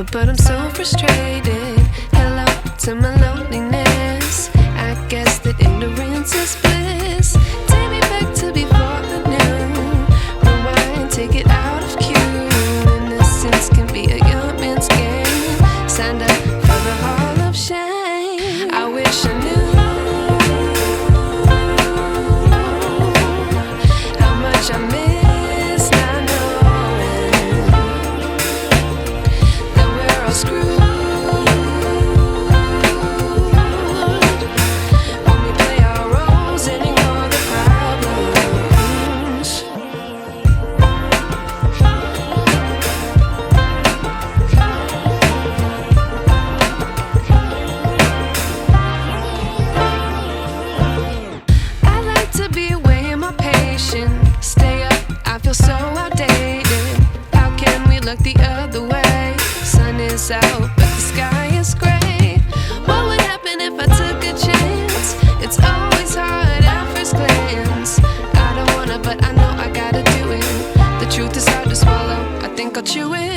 but I'm so frustrated. Hello to my loneliness. I guess that ignorance is bliss. Take me back to before the noon. Rewind, take it out of cue. Innocence can be a young man's game. Signed up for the hall of shame. I wish I knew how much I miss not knowing that we're all screwed when we play our roles and ignore the problems. I like to be away in my patience. Stay up, I feel so outdated. How can we look the other way? Sun is out, but the sky is gray. What would happen if I took a chance? It's always hard at first glance. I don't wanna, but I know I gotta do it. The truth is hard to swallow, I think I'll chew it.